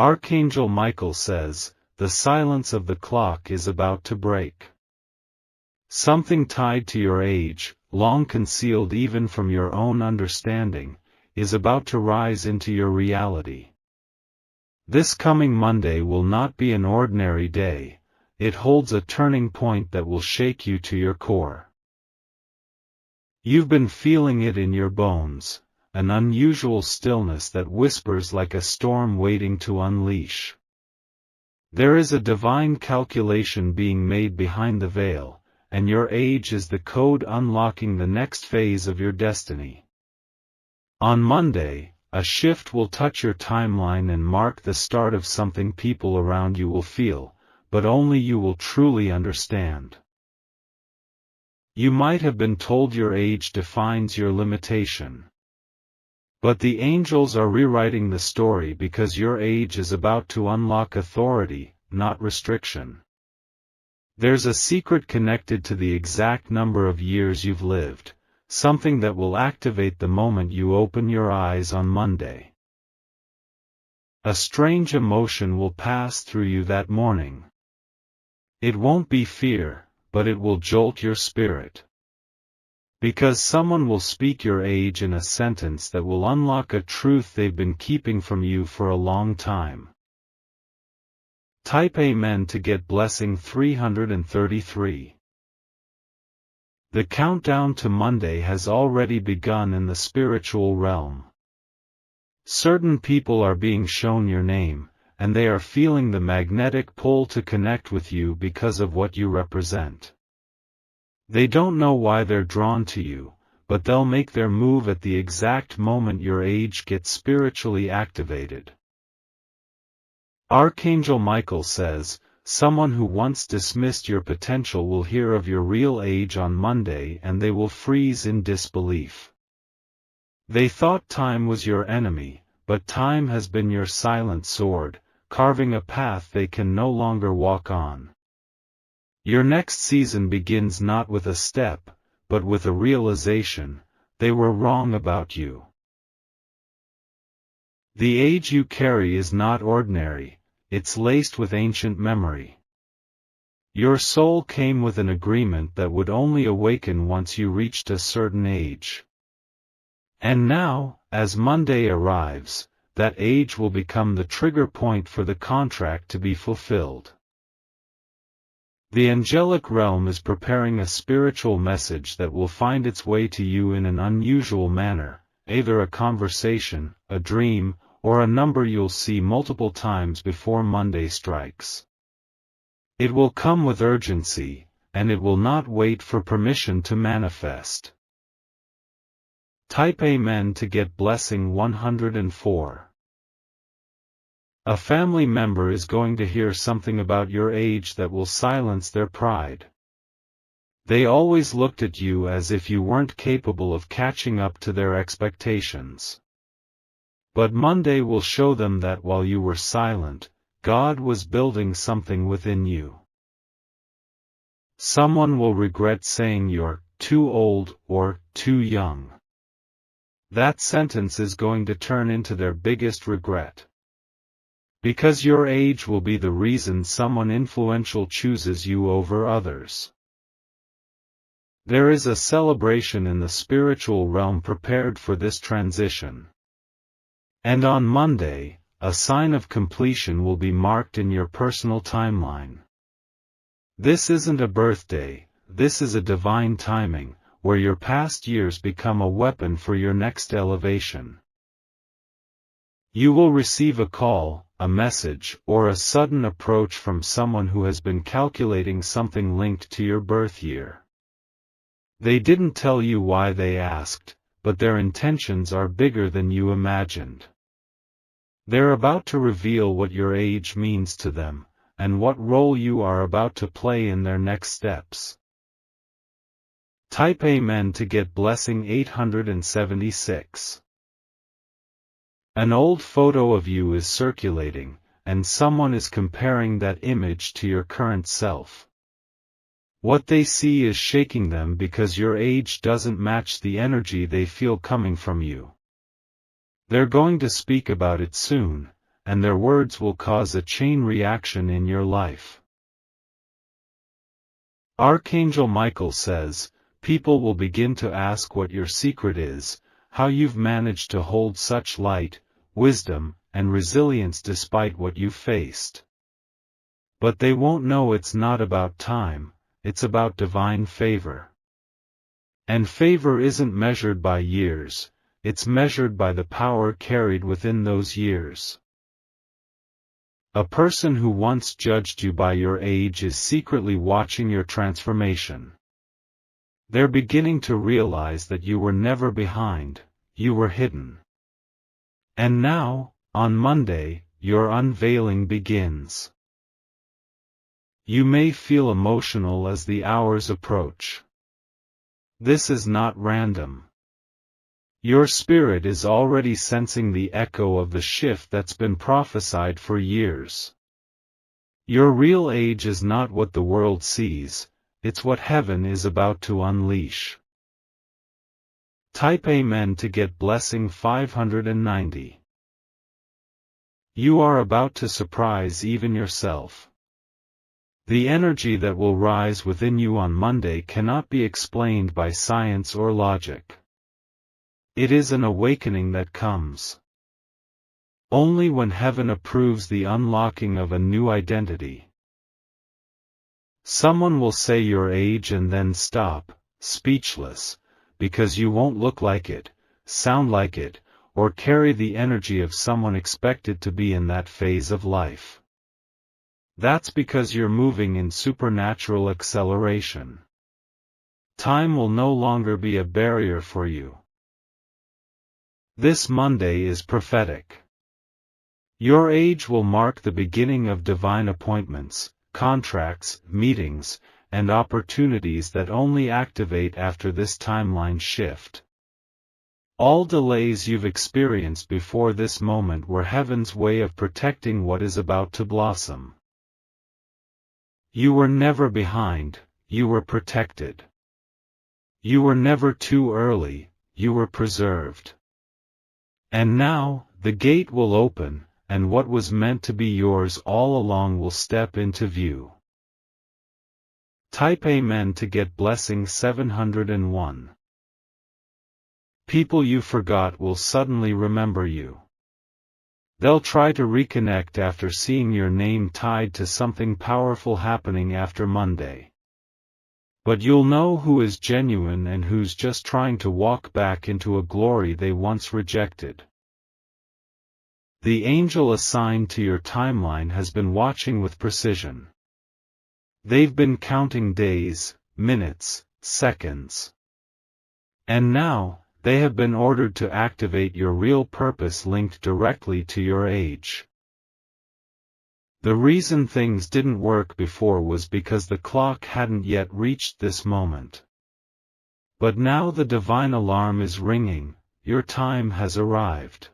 Archangel Michael says, the silence of the clock is about to break. Something tied to your age, long concealed even from your own understanding, is about to rise into your reality. This coming Monday will not be an ordinary day, it holds a turning point that will shake you to your core. You've been feeling it in your bones, an unusual stillness that whispers like a storm waiting to unleash. There is a divine calculation being made behind the veil, and your age is the code unlocking the next phase of your destiny. On Monday, a shift will touch your timeline and mark the start of something people around you will feel, but only you will truly understand. You might have been told your age defines your limitation. But the angels are rewriting the story because your age is about to unlock authority, not restriction. There's a secret connected to the exact number of years you've lived, something that will activate the moment you open your eyes on Monday. A strange emotion will pass through you that morning. It won't be fear, but it will jolt your spirit. Because someone will speak your age in a sentence that will unlock a truth they've been keeping from you for a long time. Type Amen to get blessing 333. The countdown to Monday has already begun in the spiritual realm. Certain people are being shown your name, and they are feeling the magnetic pull to connect with you because of what you represent. They don't know why they're drawn to you, but they'll make their move at the exact moment your age gets spiritually activated. Archangel Michael says, someone who once dismissed your potential will hear of your real age on Monday and they will freeze in disbelief. They thought time was your enemy, but time has been your silent sword, carving a path they can no longer walk on. Your next season begins not with a step, but with a realization, they were wrong about you. The age you carry is not ordinary, it's laced with ancient memory. Your soul came with an agreement that would only awaken once you reached a certain age. And now, as Monday arrives, that age will become the trigger point for the contract to be fulfilled. The angelic realm is preparing a spiritual message that will find its way to you in an unusual manner, either a conversation, a dream, or a number you'll see multiple times before Monday strikes. It will come with urgency, and it will not wait for permission to manifest. Type Amen to get blessing 104. A family member is going to hear something about your age that will silence their pride. They always looked at you as if you weren't capable of catching up to their expectations. But Monday will show them that while you were silent, God was building something within you. Someone will regret saying you're too old or too young. That sentence is going to turn into their biggest regret. Because your age will be the reason someone influential chooses you over others. There is a celebration in the spiritual realm prepared for this transition. And on Monday, a sign of completion will be marked in your personal timeline. This isn't a birthday, this is a divine timing, where your past years become a weapon for your next elevation. You will receive a call, a message, or a sudden approach from someone who has been calculating something linked to your birth year. They didn't tell you why they asked, but their intentions are bigger than you imagined. They're about to reveal what your age means to them, and what role you are about to play in their next steps. Type Amen to get blessing 876. An old photo of you is circulating, and someone is comparing that image to your current self. What they see is shaking them because your age doesn't match the energy they feel coming from you. They're going to speak about it soon, and their words will cause a chain reaction in your life. Archangel Michael says, people will begin to ask what your secret is, how you've managed to hold such light, wisdom, and resilience despite what you've faced. But they won't know it's not about time, it's about divine favor. And favor isn't measured by years, it's measured by the power carried within those years. A person who once judged you by your age is secretly watching your transformation. They're beginning to realize that you were never behind, you were hidden. And now, on Monday, your unveiling begins. You may feel emotional as the hours approach. This is not random. Your spirit is already sensing the echo of the shift that's been prophesied for years. Your real age is not what the world sees, it's what heaven is about to unleash. Type Amen to get blessing 590. You are about to surprise even yourself. The energy that will rise within you on Monday cannot be explained by science or logic. It is an awakening that comes only when heaven approves the unlocking of a new identity. Someone will say your age and then stop, speechless, because you won't look like it, sound like it, or carry the energy of someone expected to be in that phase of life. That's because you're moving in supernatural acceleration. Time will no longer be a barrier for you. This Monday is prophetic. Your age will mark the beginning of divine appointments, contracts, meetings, and opportunities that only activate after this timeline shift. All delays you've experienced before this moment were heaven's way of protecting what is about to blossom. You were never behind, you were protected. You were never too early, you were preserved. And now, the gate will open, and what was meant to be yours all along will step into view. Type Amen to get blessing 701. People you forgot will suddenly remember you. They'll try to reconnect after seeing your name tied to something powerful happening after Monday. But you'll know who is genuine and who's just trying to walk back into a glory they once rejected. The angel assigned to your timeline has been watching with precision. They've been counting days, minutes, seconds. And now, they have been ordered to activate your real purpose linked directly to your age. The reason things didn't work before was because the clock hadn't yet reached this moment. But now the divine alarm is ringing, your time has arrived.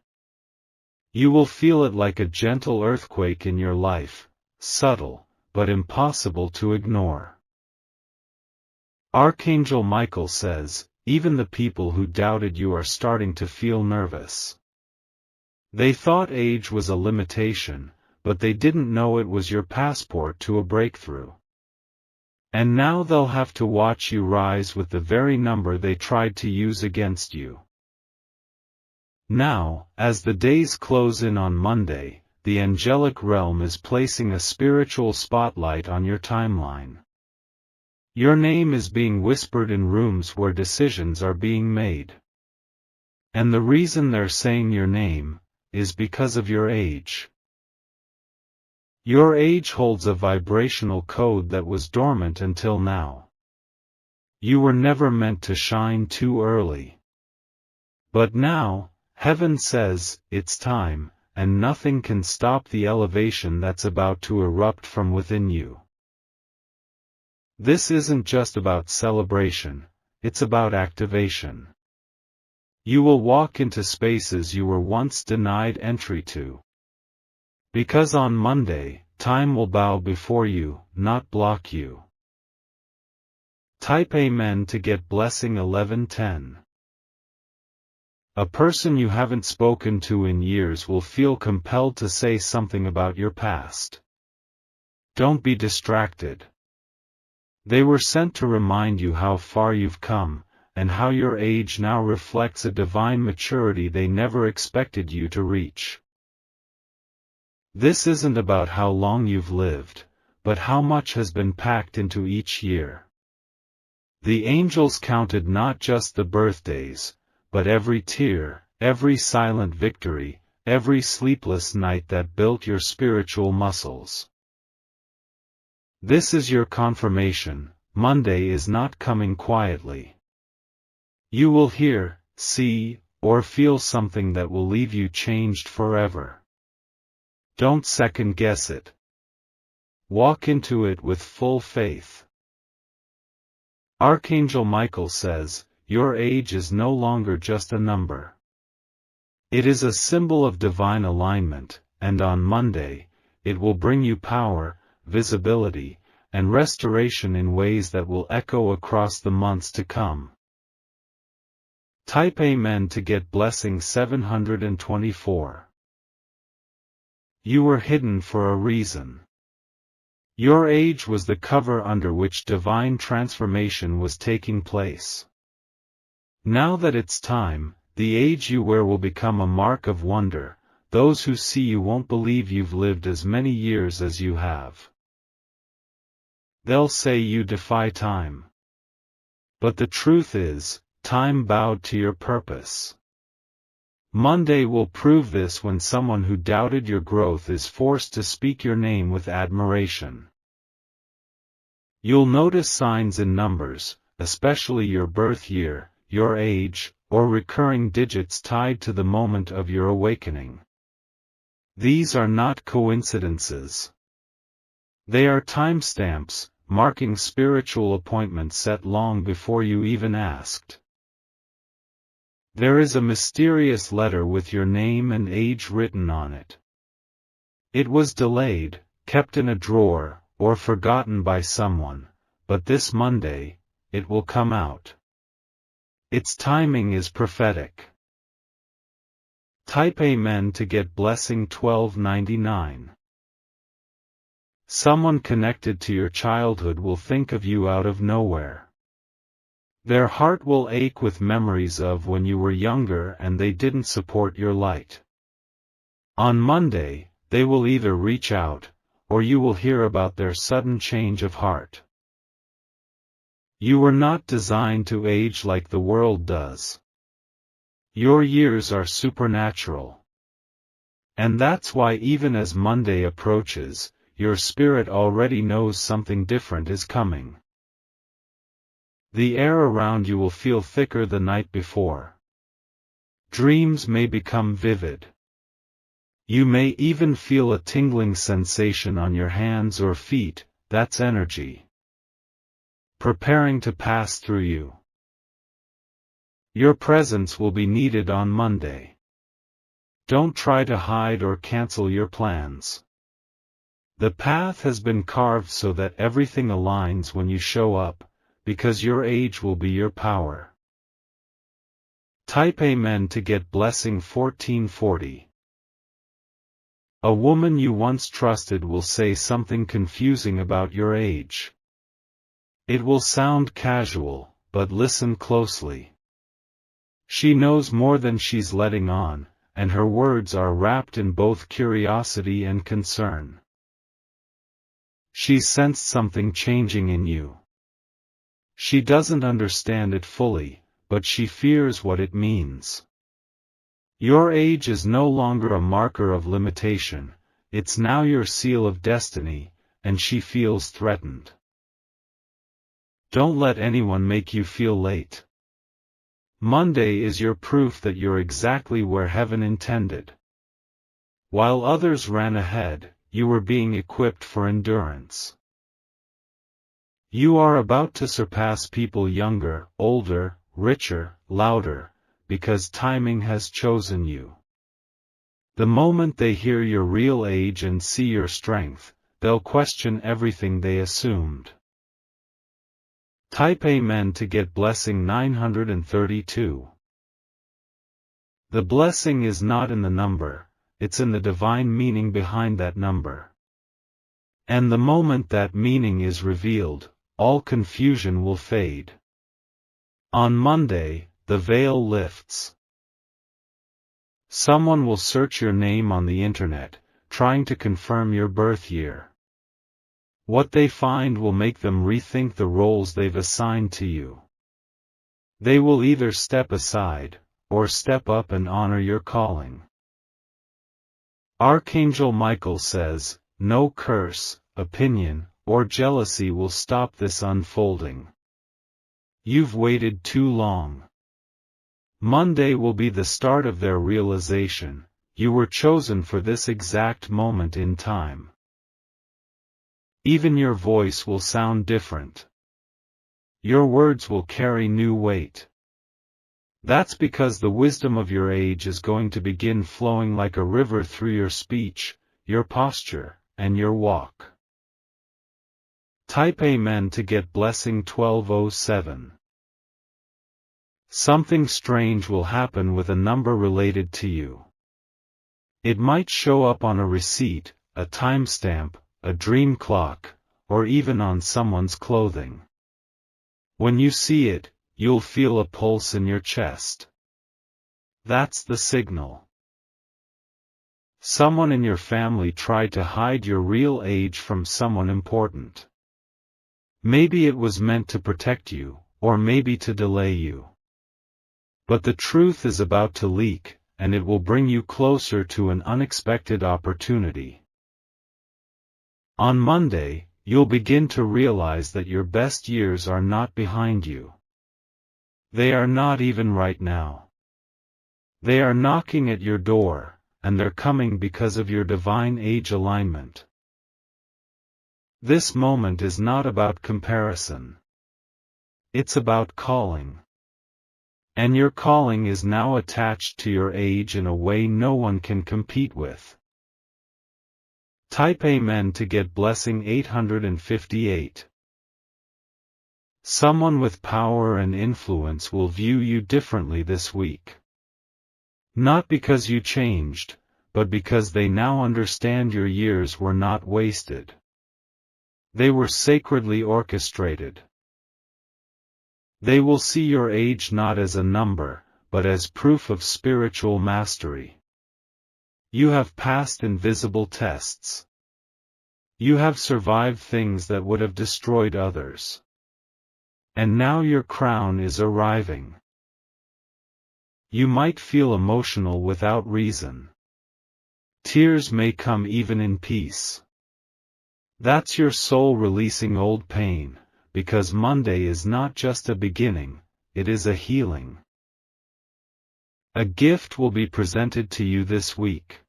You will feel it like a gentle earthquake in your life, subtle, but impossible to ignore. Archangel Michael says, even the people who doubted you are starting to feel nervous. They thought age was a limitation, but they didn't know it was your passport to a breakthrough. And now they'll have to watch you rise with the very number they tried to use against you. Now, as the days close in on Monday, the angelic realm is placing a spiritual spotlight on your timeline. Your name is being whispered in rooms where decisions are being made. And the reason they're saying your name is because of your age. Your age holds a vibrational code that was dormant until now. You were never meant to shine too early. But now, heaven says, it's time, and nothing can stop the elevation that's about to erupt from within you. This isn't just about celebration, it's about activation. You will walk into spaces you were once denied entry to. Because on Monday, time will bow before you, not block you. Type Amen to get blessing 1110. A person you haven't spoken to in years will feel compelled to say something about your past. Don't be distracted. They were sent to remind you how far you've come, and how your age now reflects a divine maturity they never expected you to reach. This isn't about how long you've lived, but how much has been packed into each year. The angels counted not just the birthdays, but every tear, every silent victory, every sleepless night that built your spiritual muscles. This is your confirmation: Monday is not coming quietly. You will hear, see, or feel something that will leave you changed forever. Don't second-guess it. Walk into it with full faith. Archangel Michael says, your age is no longer just a number. It is a symbol of divine alignment, and on Monday, it will bring you power, visibility, and restoration in ways that will echo across the months to come. Type Amen to get blessing 724. You were hidden for a reason. Your age was the cover under which divine transformation was taking place. Now that it's time, the age you wear will become a mark of wonder. Those who see you won't believe you've lived as many years as you have. They'll say you defy time. But the truth is, time bowed to your purpose. Monday will prove this when someone who doubted your growth is forced to speak your name with admiration. You'll notice signs in numbers, especially your birth year, your age, or recurring digits tied to the moment of your awakening. These are not coincidences. They are timestamps, marking spiritual appointments set long before you even asked. There is a mysterious letter with your name and age written on it. It was delayed, kept in a drawer, or forgotten by someone, but this Monday, it will come out. Its timing is prophetic. Type Amen to get blessing 1299. Someone connected to your childhood will think of you out of nowhere. Their heart will ache with memories of when you were younger and they didn't support your light. On Monday, they will either reach out, or you will hear about their sudden change of heart. You were not designed to age like the world does. Your years are supernatural. And that's why even as Monday approaches, your spirit already knows something different is coming. The air around you will feel thicker the night before. Dreams may become vivid. You may even feel a tingling sensation on your hands or feet. That's energy preparing to pass through you. Your presence will be needed on Monday. Don't try to hide or cancel your plans. The path has been carved so that everything aligns when you show up, because your age will be your power. Type Amen to get blessing 1440. A woman you once trusted will say something confusing about your age. It will sound casual, but listen closely. She knows more than she's letting on, and her words are wrapped in both curiosity and concern. She sensed something changing in you. She doesn't understand it fully, but she fears what it means. Your age is no longer a marker of limitation, it's now your seal of destiny, and she feels threatened. Don't let anyone make you feel late. Monday is your proof that you're exactly where heaven intended. While others ran ahead, you were being equipped for endurance. You are about to surpass people younger, older, richer, louder, because timing has chosen you. The moment they hear your real age and see your strength, they'll question everything they assumed. Type Amen to get blessing 932. The blessing is not in the number, it's in the divine meaning behind that number. And the moment that meaning is revealed, all confusion will fade. On Monday, the veil lifts. Someone will search your name on the internet, trying to confirm your birth year. What they find will make them rethink the roles they've assigned to you. They will either step aside, or step up and honor your calling. Archangel Michael says, no curse, opinion, or jealousy will stop this unfolding. You've waited too long. Monday will be the start of their realization, you were chosen for this exact moment in time. Even your voice will sound different. Your words will carry new weight. That's because the wisdom of your age is going to begin flowing like a river through your speech, your posture, and your walk. Type Amen to get blessing 1207. Something strange will happen with a number related to you. It might show up on a receipt, a timestamp, a dream clock, or even on someone's clothing. When you see it, you'll feel a pulse in your chest. That's the signal. Someone in your family tried to hide your real age from someone important. Maybe it was meant to protect you, or maybe to delay you. But the truth is about to leak, and it will bring you closer to an unexpected opportunity. On Monday, you'll begin to realize that your best years are not behind you. They are not even right now. They are knocking at your door, and they're coming because of your divine age alignment. This moment is not about comparison. It's about calling. And your calling is now attached to your age in a way no one can compete with. Type Amen to get blessing 858. Someone with power and influence will view you differently this week. Not because you changed, but because they now understand your years were not wasted. They were sacredly orchestrated. They will see your age not as a number, but as proof of spiritual mastery. You have passed invisible tests. You have survived things that would have destroyed others. And now your crown is arriving. You might feel emotional without reason. Tears may come even in peace. That's your soul releasing old pain, because Monday is not just a beginning, it is a healing. A gift will be presented to you this week.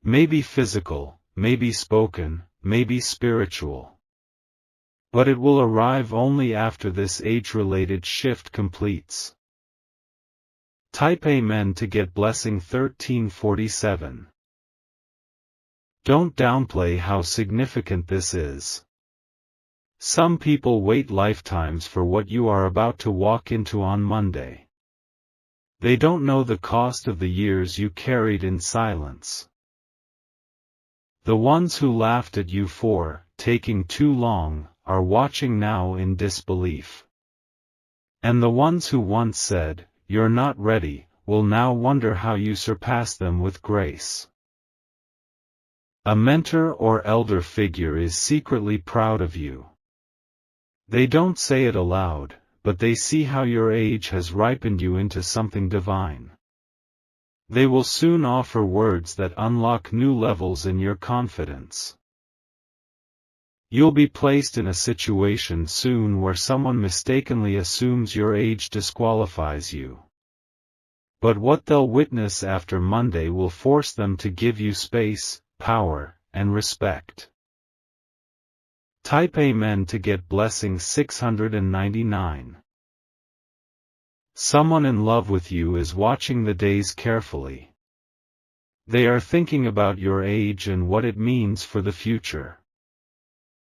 Maybe physical, maybe spoken, maybe spiritual. But it will arrive only after this age-related shift completes. Type Amen to get blessing 1347. Don't downplay how significant this is. Some people wait lifetimes for what you are about to walk into on Monday. They don't know the cost of the years you carried in silence. The ones who laughed at you for taking too long are watching now in disbelief. And the ones who once said, "You're not ready," will now wonder how you surpass them with grace. A mentor or elder figure is secretly proud of you. They don't say it aloud, but they see how your age has ripened you into something divine. They will soon offer words that unlock new levels in your confidence. You'll be placed in a situation soon where someone mistakenly assumes your age disqualifies you. But what they'll witness after Monday will force them to give you space, power, and respect. Type Amen to get blessing 699. Someone in love with you is watching the days carefully. They are thinking about your age and what it means for the future.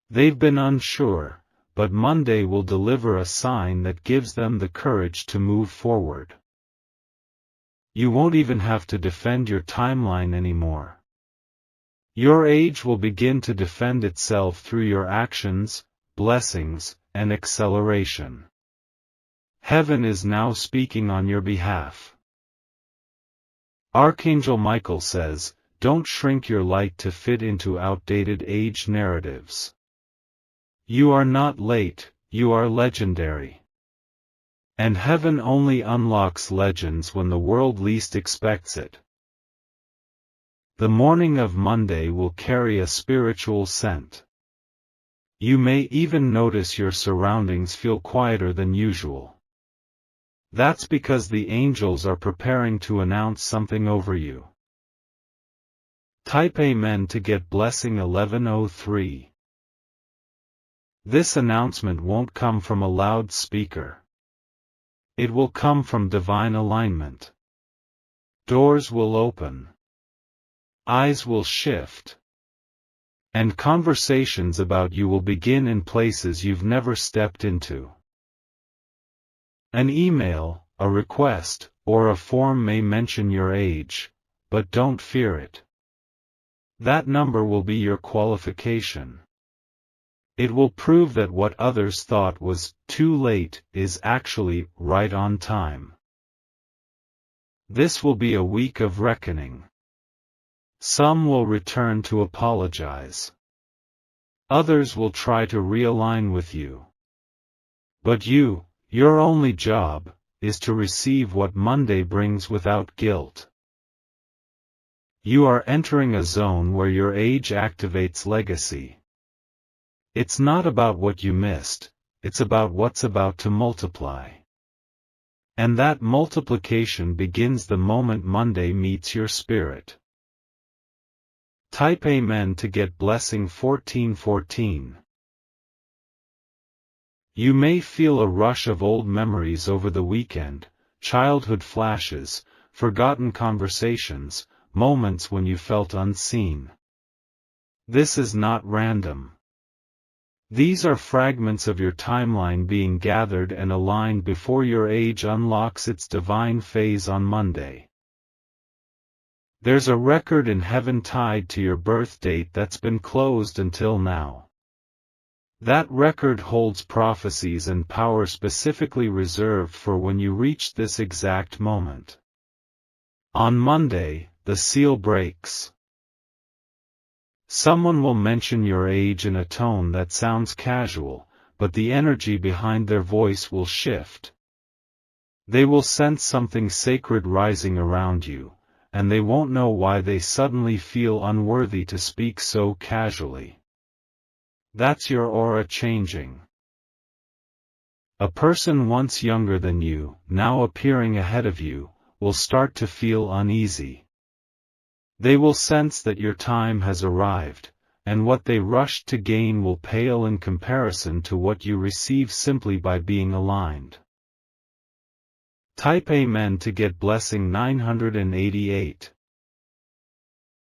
They've been unsure, but Monday will deliver a sign that gives them the courage to move forward. You won't even have to defend your timeline anymore. Your age will begin to defend itself through your actions, blessings, and acceleration. Heaven is now speaking on your behalf. Archangel Michael says, don't shrink your light to fit into outdated age narratives. You are not late, you are legendary. And heaven only unlocks legends when the world least expects it. The morning of Monday will carry a spiritual scent. You may even notice your surroundings feel quieter than usual. That's because the angels are preparing to announce something over you. Type Amen to get blessing 1103. This announcement won't come from a loudspeaker. It will come from divine alignment. Doors will open. Eyes will shift. And conversations about you will begin in places you've never stepped into. An email, a request, or a form may mention your age, but don't fear it. That number will be your qualification. It will prove that what others thought was too late is actually right on time. This will be a week of reckoning. Some will return to apologize. Others will try to realign with you. But your only job, is to receive what Monday brings without guilt. You are entering a zone where your age activates legacy. It's not about what you missed, it's about what's about to multiply. And that multiplication begins the moment Monday meets your spirit. Type Amen to get blessing 1414. You may feel a rush of old memories over the weekend, childhood flashes, forgotten conversations, moments when you felt unseen. This is not random. These are fragments of your timeline being gathered and aligned before your age unlocks its divine phase on Monday. There's a record in heaven tied to your birth date that's been closed until now. That record holds prophecies and power specifically reserved for when you reach this exact moment. On Monday, the seal breaks. Someone will mention your age in a tone that sounds casual, but the energy behind their voice will shift. They will sense something sacred rising around you, and they won't know why they suddenly feel unworthy to speak so casually. That's your aura changing. A person once younger than you, now appearing ahead of you, will start to feel uneasy. They will sense that your time has arrived, and what they rushed to gain will pale in comparison to what you receive simply by being aligned. Type Amen to get blessing 988.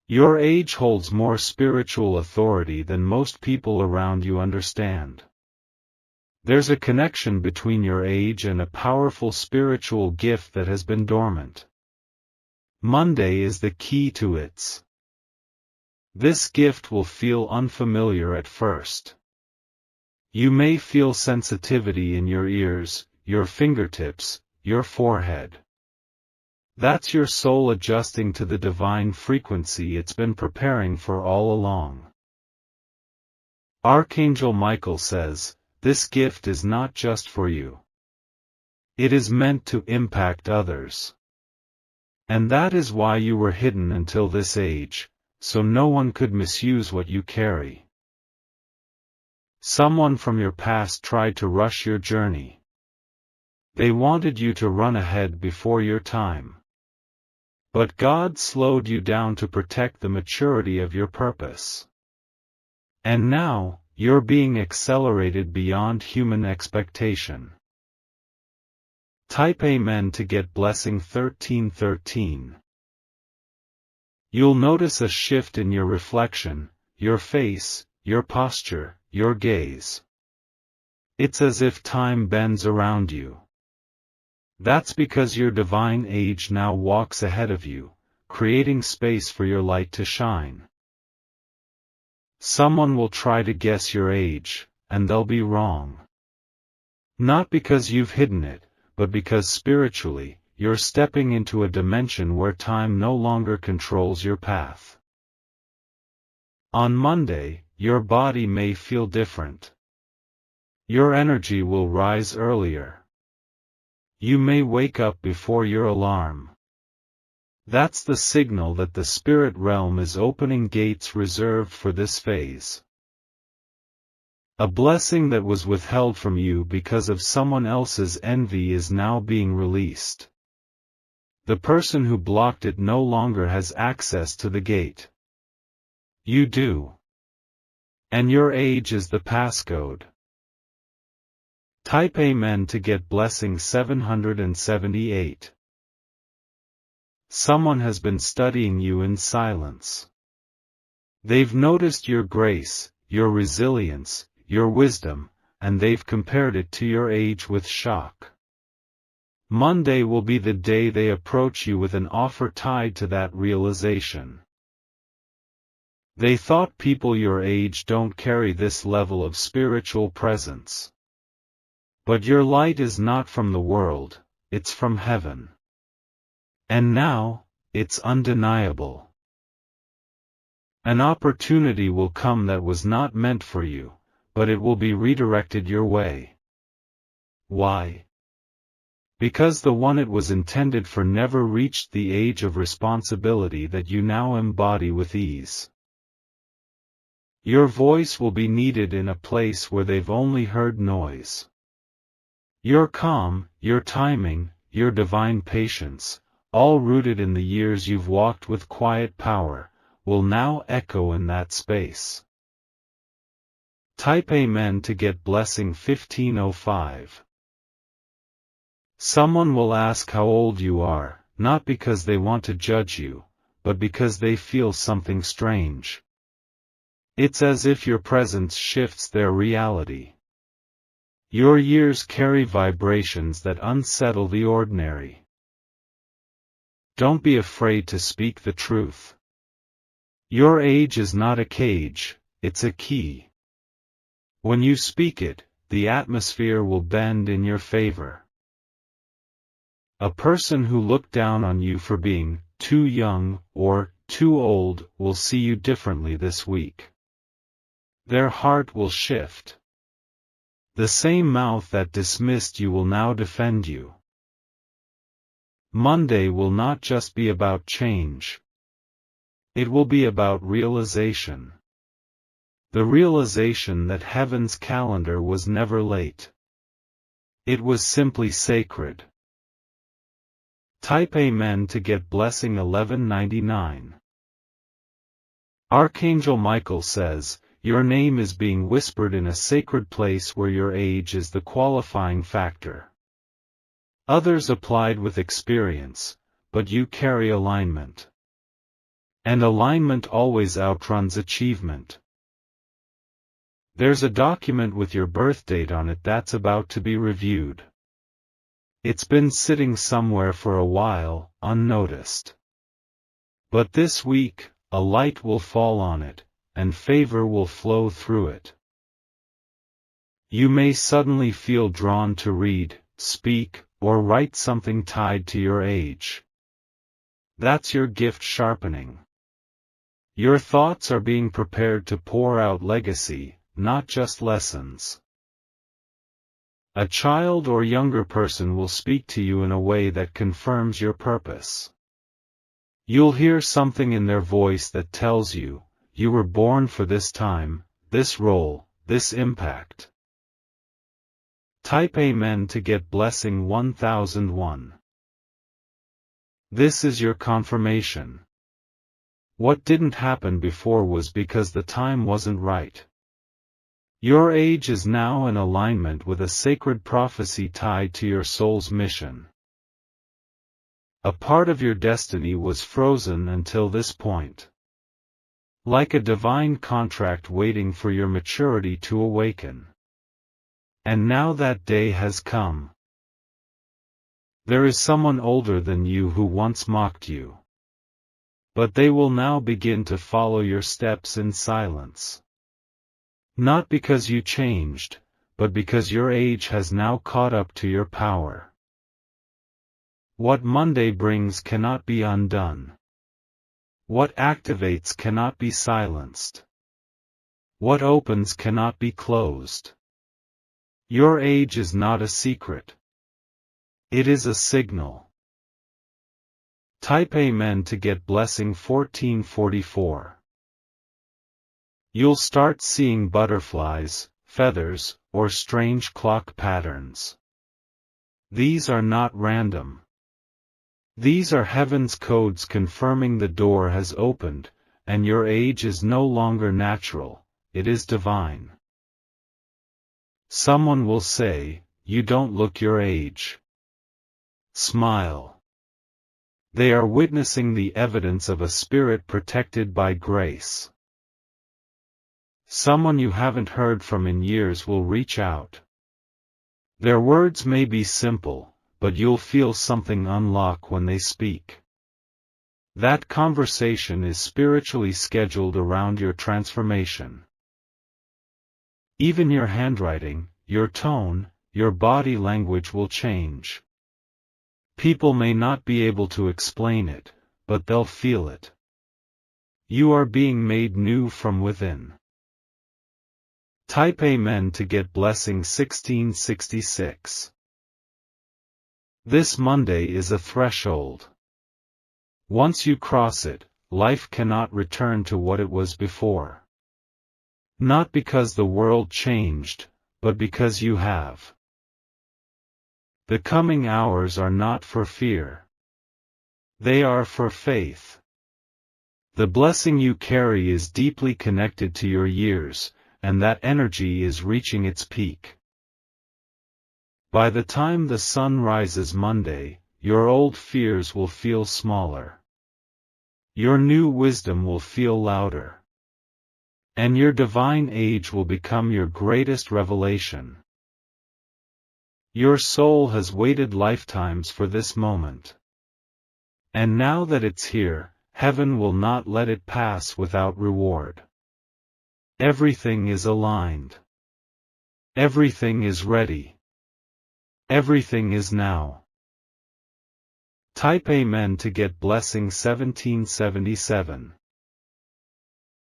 Your age holds more spiritual authority than most people around you understand. There's a connection between your age and a powerful spiritual gift that has been dormant. Monday is the key to it. This gift will feel unfamiliar at first. You may feel sensitivity in your ears, your fingertips, your forehead. That's your soul adjusting to the divine frequency it's been preparing for all along. Archangel Michael says, this gift is not just for you. It is meant to impact others. And that is why you were hidden until this age, so no one could misuse what you carry. Someone from your past tried to rush your journey. They wanted you to run ahead before your time. But God slowed you down to protect the maturity of your purpose. And now, you're being accelerated beyond human expectation. Type Amen to get blessing 1313. You'll notice a shift in your reflection, your face, your posture, your gaze. It's as if time bends around you. That's because your divine age now walks ahead of you, creating space for your light to shine. Someone will try to guess your age, and they'll be wrong. Not because you've hidden it, but because spiritually, you're stepping into a dimension where time no longer controls your path. On Monday, your body may feel different. Your energy will rise earlier. You may wake up before your alarm. That's the signal that the spirit realm is opening gates reserved for this phase. A blessing that was withheld from you because of someone else's envy is now being released. The person who blocked it no longer has access to the gate. You do. And your age is the passcode. Type Amen to get blessing 778. Someone has been studying you in silence. They've noticed your grace, your resilience, your wisdom, and they've compared it to your age with shock. Monday will be the day they approach you with an offer tied to that realization. They thought people your age don't carry this level of spiritual presence. But your light is not from the world, it's from heaven. And now, it's undeniable. An opportunity will come that was not meant for you, but it will be redirected your way. Why? Because the one it was intended for never reached the age of responsibility that you now embody with ease. Your voice will be needed in a place where they've only heard noise. Your calm, your timing, your divine patience, all rooted in the years you've walked with quiet power, will now echo in that space. Type Amen to get blessing 1505. Someone will ask how old you are, not because they want to judge you, but because they feel something strange. It's as if your presence shifts their reality. Your years carry vibrations that unsettle the ordinary. Don't be afraid to speak the truth. Your age is not a cage, it's a key. When you speak it, the atmosphere will bend in your favor. A person who looked down on you for being too young or too old will see you differently this week. Their heart will shift. The same mouth that dismissed you will now defend you. Monday will not just be about change. It will be about realization. The realization that heaven's calendar was never late. It was simply sacred. Type Amen to get blessing 1199. Archangel Michael says, your name is being whispered in a sacred place where your age is the qualifying factor. Others applied with experience, but you carry alignment. And alignment always outruns achievement. There's a document with your birth date on it that's about to be reviewed. It's been sitting somewhere for a while, unnoticed. But this week, a light will fall on it, and favor will flow through it. You may suddenly feel drawn to read, speak, or write something tied to your age. That's your gift sharpening. Your thoughts are being prepared to pour out legacy, not just lessons. A child or younger person will speak to you in a way that confirms your purpose. You'll hear something in their voice that tells you, you were born for this time, this role, this impact. Type Amen to get blessing 1001. This is your confirmation. What didn't happen before was because the time wasn't right. Your age is now in alignment with a sacred prophecy tied to your soul's mission. A part of your destiny was frozen until this point. Like a divine contract waiting for your maturity to awaken. And now that day has come. There is someone older than you who once mocked you. But they will now begin to follow your steps in silence. Not because you changed, but because your age has now caught up to your power. What Monday brings cannot be undone. What activates cannot be silenced. What opens cannot be closed. Your age is not a secret. It is a signal. Type Amen to get blessing 1444. You'll start seeing butterflies, feathers, or strange clock patterns. These are not random. These are heaven's codes confirming the door has opened, and your age is no longer natural, it is divine. Someone will say, "You don't look your age." Smile. They are witnessing the evidence of a spirit protected by grace. Someone you haven't heard from in years will reach out. Their words may be simple, but you'll feel something unlock when they speak. That conversation is spiritually scheduled around your transformation. Even your handwriting, your tone, your body language will change. People may not be able to explain it, but they'll feel it. You are being made new from within. Type Amen to get blessing 1666. This Monday is a threshold. Once you cross it, life cannot return to what it was before. Not because the world changed, but because you have. The coming hours are not for fear. They are for faith. The blessing you carry is deeply connected to your years, and that energy is reaching its peak. By the time the sun rises Monday, your old fears will feel smaller. Your new wisdom will feel louder. And your divine age will become your greatest revelation. Your soul has waited lifetimes for this moment. And now that it's here, heaven will not let it pass without reward. Everything is aligned. Everything is ready. Everything is now. Type Amen to get blessing 1777.